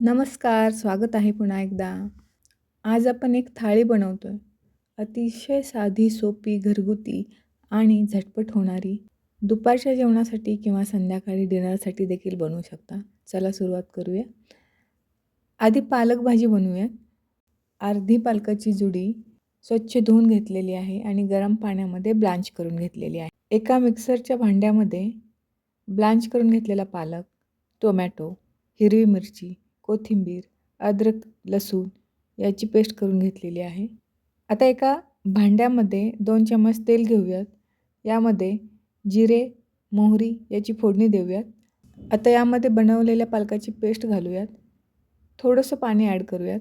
नमस्कार, स्वागत आहे पुन्हा एकदा. आज आपण एक थाळी बनवतोय. अतिशय साधी, सोपी, घरगुती आणि झटपट होणारी. दुपारच्या जेवणासाठी किंवा संध्याकाळी डिनरसाठी देखील बनवू शकता. चला सुरुवात करूया. आधी पालक भाजी बनवूयात. अर्धी पालकाची जुडी स्वच्छ धुवून घेतलेली आहे आणि गरम पाण्यामध्ये ब्लांच करून घेतलेली आहे. एका मिक्सरच्या भांड्यामध्ये ब्लांच करून घेतलेला पालक, टोमॅटो, हिरवी मिरची, कोथिंबीर, अद्रक, लसूण याची पेस्ट करून घेतलेली आहे. आता एका भांड्यामध्ये 2 चम्मच तेल घेऊयात. यामध्ये जिरे, मोहरी याची फोडणी देऊयात. आता यामध्ये बनवलेल्या पालकाची पेस्ट घालूयात. थोडंसं पाणी ॲड करूयात.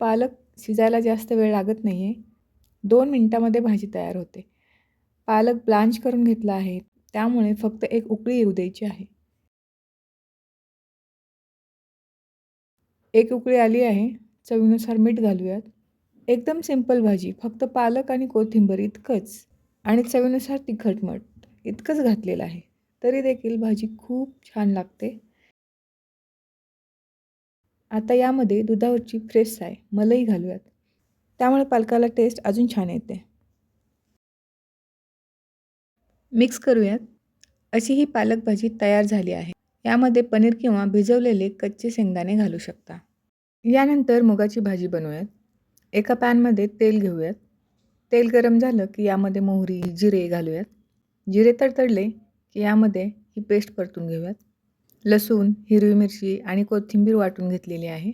पालक शिजायला जास्त वेळ लागत नाही आहे. 2 मिनिटामध्ये भाजी तयार होते. पालक ब्लांच करून घेतला आहे, त्यामुळे फक्त एक उकळी येऊ द्यायची आहे. एक उकळी आली आहे. चवीनुसार मीठ घालूयात. एकदम सिंपल भाजी. फक्त पालक आणि कोथिंबीर इतकंच आणि चवीनुसार तिखट-मीठ इतकंच घातलेलं आहे. तरी देखील भाजी खूप छान लागते. आता यामध्ये दुधावरची फ्रेश साय, मलई घालूयात. त्यामुळे पालकाला टेस्ट अजून छान येते. मिक्स करूयात. अशी ही पालक भाजी तयार झाली आहे. यामध्ये पनीर किंवा भिजवलेले कच्चे शेंगदाणे घालू शकता. यानंतर मुगाची भाजी बनवूयात. एका पॅनमध्ये तेल घेऊयात. तेल गरम झालं की यामध्ये मोहरी, जिरे घालूयात. जिरे तडतडले की यामध्ये ही पेस्ट परतून घेऊयात. लसूण, हिरवी मिरची आणि कोथिंबीर वाटून घेतलेली आहे.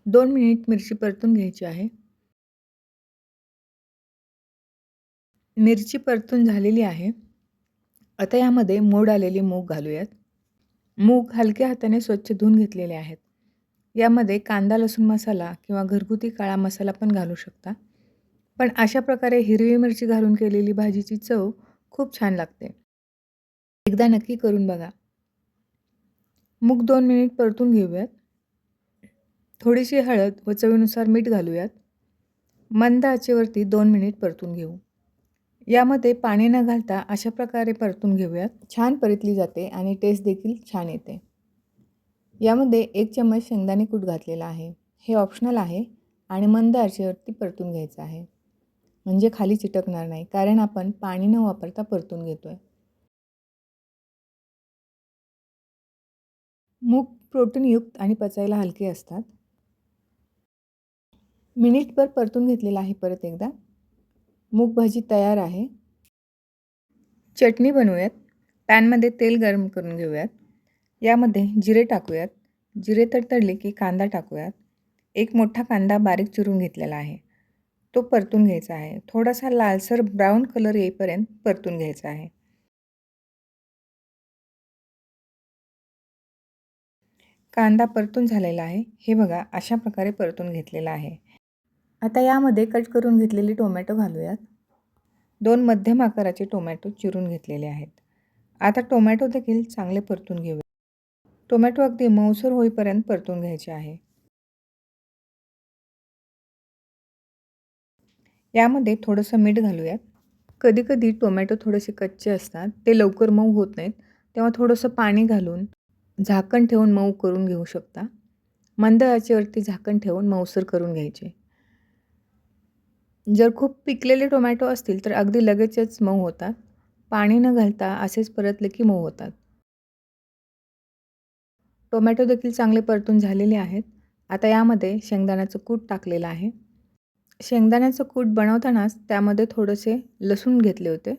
2 मिनिट मिरची परतून घ्यायची आहे. मिरची परतून झालेली आहे. आता यामध्ये मोड आलेले मूग घालूयात. मूग हलक्या हाताने स्वच्छ धुवून घेतलेले आहेत. यामध्ये कांदा लसूण मसाला किंवा घरगुती काळा मसाला पण घालू शकता. पण अशा प्रकारे हिरवी मिरची घालून केलेली भाजीची चव खूप छान लागते. एकदा नक्की करून बघा. मूग 2 मिनिट परतून घेऊयात. थोडीशी हळद व चवीनुसार मीठ घालूयात. मंद आचेवरती 2 मिनिट परतून घेऊ. यामध्ये पाणी न घालता अशा प्रकारे परतून घेऊयात. छान परतली जाते आणि टेस्ट देखील छान येते. यामध्ये 1 चम्मच शेंगदाणे कूट घातलेला आहे. हे ऑप्शनल आहे आणि मंद आचेवरती परतून घ्यायचं आहे. म्हणजे खाली चिटकणार नाही, कारण आपण पाणी न वापरता परतून घेतोय. मूग प्रोटीनयुक्त आणि पचायला हलके असतात. मिनिटभर परतून घेतलेला आहे परत एकदा. मूग भाजी तयार आहे. चटणी बनवूयात. पॅनमध्ये तेल गरम करून घेऊयात. यामध्ये जिरे टाकूयात. जिरे तडतडले की कांदा टाकूयात. एक मोठा कांदा बारीक चिरून घेतलेला आहे. तो परतून घ्यायचा आहे. थोडासा लालसर ब्राऊन कलर येईपर्यंत परतून घ्यायचा आहे. कांदा परतून झालेला आहे. हे बघा अशा प्रकारे परतून घेतलेला आहे. आता यामध्ये कट करून घेतलेले टोमॅटो घालूयात. 2 मध्यम आकाराचे टोमॅटो चिरून घेतलेले आहेत. आता टोमॅटो देखील चांगले परतून घेऊया. टोमॅटो अगदी मऊसर होईपर्यंत परतून घ्यायचे आहे. यामध्ये थोडंसं मीठ घालूयात. कधी-कधी टोमॅटो थोडेसे कच्चे असतात, ते लवकर मऊ होत नाहीत. तेव्हा थोडंसं पाणी घालून झाकण ठेवून मऊ करून घेऊ शकता. मंद आचेवरती झाकण ठेवून मऊसर करून घ्यायचे. जर खूप पिकलेले टोमॅटो असतील तर अगदी लगेचच मऊ होतात. पाणी न घालता असेच परतले की मऊ होतात. टोमॅटो देखील चांगले परतून झालेले आहेत. आता यामध्ये शेंगदाण्याचं कूट टाकलेलं आहे. शेंगदाण्याचं कूट बनवतानाच त्यामध्ये थोडेसे लसूण घेतले होते.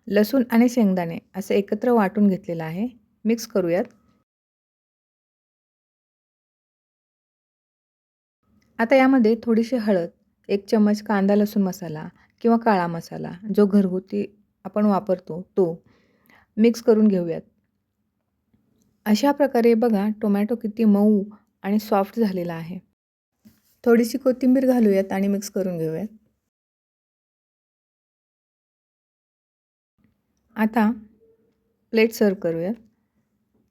लसूण आणि शेंगदाणे असं एकत्र वाटून घेतलेलं आहे. मिक्स करूयात. आता यामध्ये थोडीशी हळद, 1 चम्मच कांदा लसूण मसाला किंवा काळा मसाला जो घरगुती आपण वापरतो तो मिक्स करून घेऊयात. अशा प्रकारे बघा टोमॅटो किती मऊ आणि सॉफ्ट झालेला आहे. थोडीशी कोथिंबीर घालूयात आणि मिक्स करून घेऊयात. आता प्लेट सर्व्ह करूयात.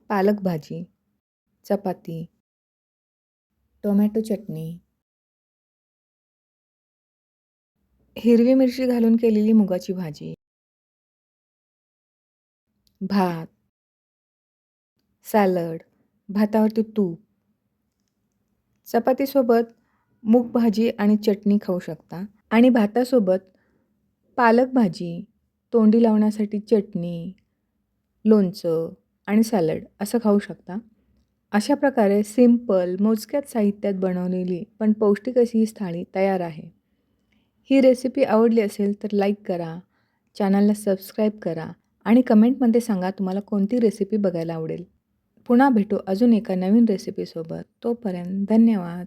पालक भाजी, चपाती, टोमॅटो चटणी, हिरवी मिरची घालून केलेली मुगाची भाजी, भात, सॅलड, भातावरती तूप चपातीसोबत मूग भाजी आणि चटणी खाऊ शकता आणि भातासोबत पालक भाजी, तोंडी लावण्यासाठी चटणी, लोणचं आणि सॅलड असं खाऊ शकता. अशा प्रकारे सिंपल, मोजक्याच साहित्यात बनवलेली पण पौष्टिक अशी ही थाळी तयार आहे. ही रेसिपी आवडली असेल तर लाईक करा, चॅनलला सबस्क्राईब करा आणि कमेंटमध्ये सांगा तुम्हाला कोणती रेसिपी बघायला आवडेल. पुन्हा भेटू अजून एका नवीन रेसिपीसोबत. तोपर्यंत धन्यवाद.